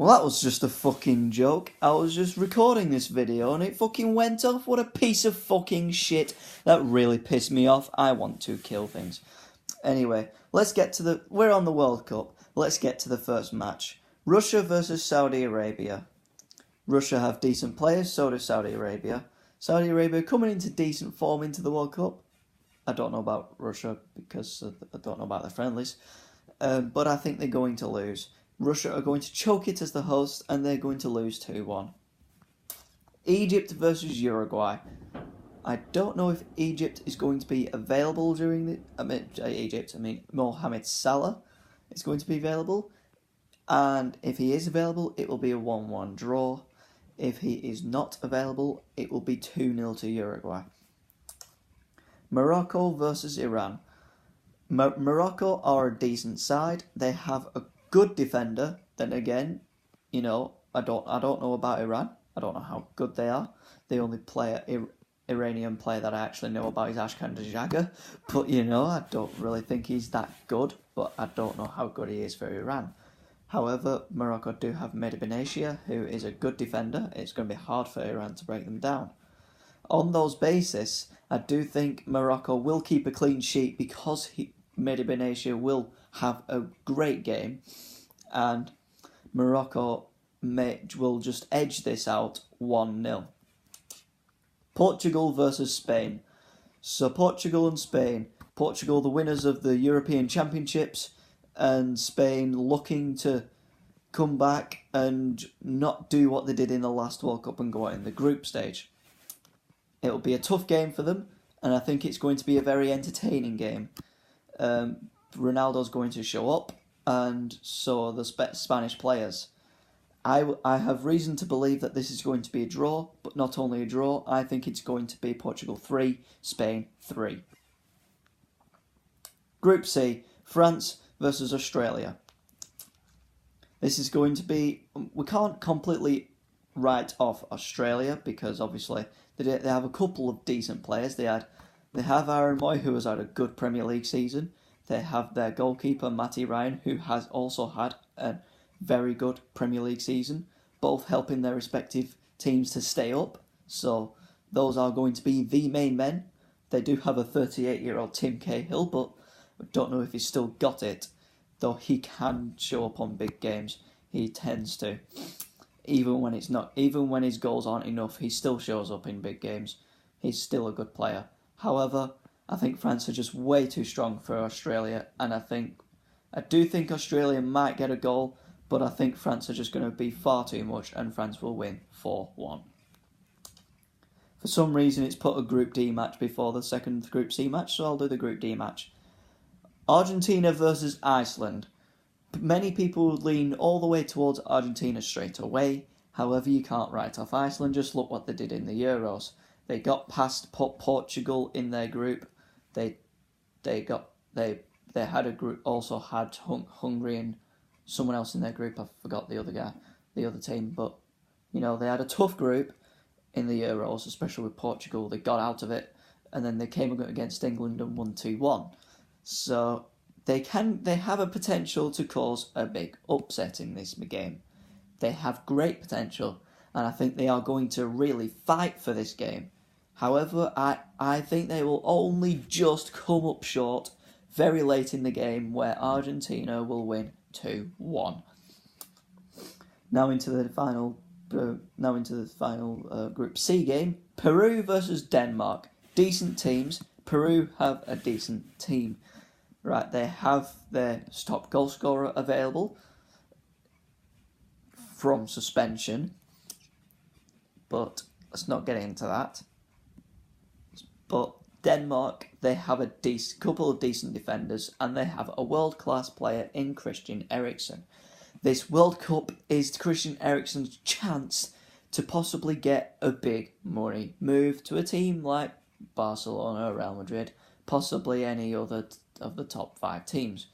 Well, that was just a fucking joke. I was just recording this video and it fucking went off. What a piece of fucking shit. That really pissed me off. I want to kill things. Anyway, let's get to the... We're on the World Cup. Let's get to the first match. Russia versus Saudi Arabia. Russia have decent players, so does Saudi Arabia. Saudi Arabia coming into decent form into the World Cup. I don't know about Russia because I don't know about the friendlies. But I think they're going to lose. Russia are going to choke it as the host and they're going to lose 2-1. Egypt versus Uruguay. I don't know if Egypt is going to be available during the... Mohamed Salah is going to be available. And if he is available, it will be a 1-1 draw. If he is not available, it will be 2-0 to Uruguay. Morocco versus Iran. Morocco are a decent side. They have a good defender. Then again, I don't know about Iran. I don't know how good they are. The only Iranian player that I actually know about is Ashkan Djaga. But I don't really think he's that good. But I don't know how good he is for Iran. However, Morocco do have Mehdi Benatia, who is a good defender. It's going to be hard for Iran to break them down. On those basis, I do think Morocco will keep a clean sheet because Mehdi Benatia will have a great game. And Morocco will just edge this out 1-0. Portugal versus Spain. So Portugal and Spain. Portugal, the winners of the European Championships, and Spain looking to come back and not do what they did in the last World Cup and go out in the group stage. It'll be a tough game for them, and I think it's going to be a very entertaining game. Ronaldo's going to show up, and so are the Spanish players. I have reason to believe that this is going to be a draw, but not only a draw, I think it's going to be Portugal 3, Spain 3. Group C, France versus Australia. This is going to be... We can't completely write off Australia because obviously they have a couple of decent players. They have Aaron Moy, who has had a good Premier League season. They have their goalkeeper Matty Ryan, who has also had a very good Premier League season, both helping their respective teams to stay up. So those are going to be the main men. They do have a 38-year-old Tim Cahill, but I don't know if he's still got it, though he can show up on big games. He tends to. Even when his goals aren't enough, he still shows up in big games. He's still a good player. However, I think France are just way too strong for Australia, and I do think Australia might get a goal, but I think France are just going to be far too much, and France will win 4-1. For some reason, it's put a Group D match before the second Group C match, so I'll do the Group D match. Argentina versus Iceland. Many people lean all the way towards Argentina straight away. However, you can't write off Iceland. Just look what they did in the Euros. They got past Portugal in their group. They had a group, also had Hungary and someone else in their group. I forgot the other team. But they had a tough group in the Euros, especially with Portugal. They got out of it, and then they came against England and won 2-1. So they have a potential to cause a big upset in this game. They have great potential, and I think they are going to really fight for this game. However, I think they will only just come up short very late in the game, where Argentina will win 2-1. Now into the final Group C game, Peru versus Denmark. Decent teams. Peru have a decent team. Right, they have their top goal scorer available from suspension, but let's not get into that. But Denmark, they have a couple of decent defenders, and they have a world-class player in Christian Eriksen. This World Cup is Christian Eriksen's chance to possibly get a big money move to a team like Barcelona or Real Madrid, possibly any other of the top 5 teams.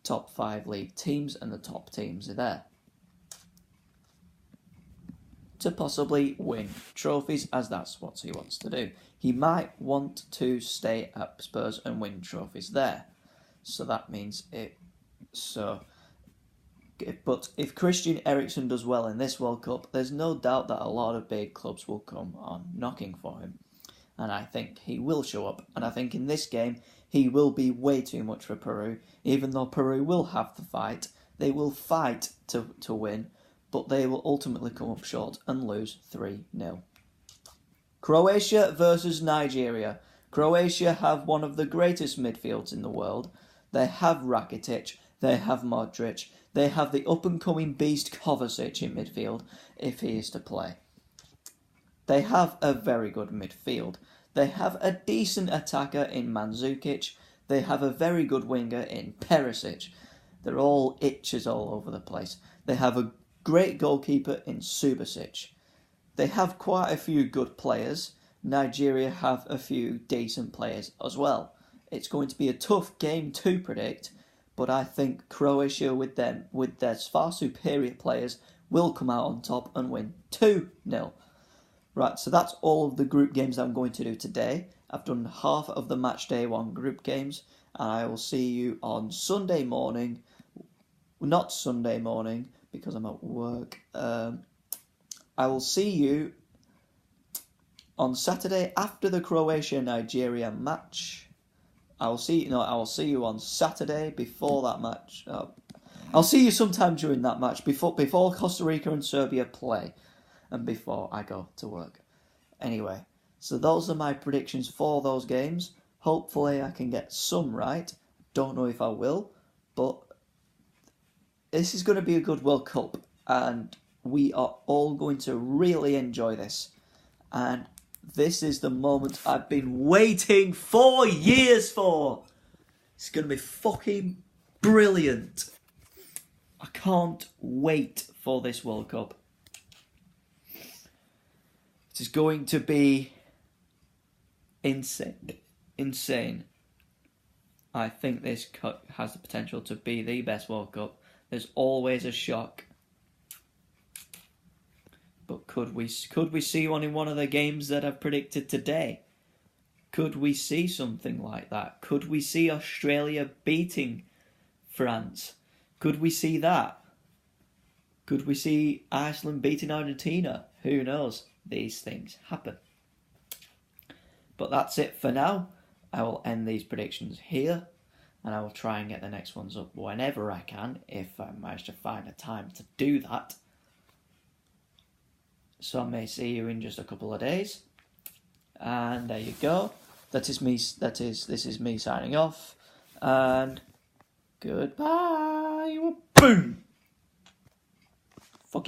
Top 5 league teams, and the top teams are there. To possibly win trophies, as that's what he wants to do. He might want to stay at Spurs and win trophies there. So that means it. So But if Christian Eriksen does well in this World Cup, there's no doubt that a lot of big clubs will come on knocking for him. And I think he will show up. And I think in this game, he will be way too much for Peru. Even though Peru will have to fight, they will fight to win, but they will ultimately come up short and lose 3-0. Croatia versus Nigeria. Croatia have one of the greatest midfields in the world. They have Rakitic, they have Modric, they have the up-and-coming beast Kovacic in midfield, if he is to play. They have a very good midfield. They have a decent attacker in Mandzukic. They have a very good winger in Perisic. They're all itches all over the place. They have a great goalkeeper in Subasic. They have quite a few good players. Nigeria have a few decent players as well. It's going to be a tough game to predict, but I think Croatia with their far superior players will come out on top and win 2-0. Right, so that's all of the group games I'm going to do today. I've done half of the match day 1 group games, and I will see you on Sunday morning. Not Sunday morning, because I'm at work. I will see you on Saturday after the Croatia-Nigeria match. I will see you on Saturday before that match. I'll see you sometime during that match, before Costa Rica and Serbia play, and before I go to work. Anyway, so those are my predictions for those games. Hopefully I can get some right. Don't know if I will, but this is going to be a good World Cup, and we are all going to really enjoy this. And this is the moment I've been waiting 4 years for. It's going to be fucking brilliant. I can't wait for this World Cup. It is going to be insane. I think this cup has the potential to be the best World Cup. There's always a shock. But could we see one in one of the games that I've predicted today? Could we see something like that? Could we see Australia beating France? Could we see that? Could we see Iceland beating Argentina? Who knows? These things happen. But that's it for now. I will end these predictions here, and I will try and get the next ones up whenever I can, if I manage to find a time to do that. So I may see you in just a couple of days. And there you go. This is me signing off. And goodbye. Boom.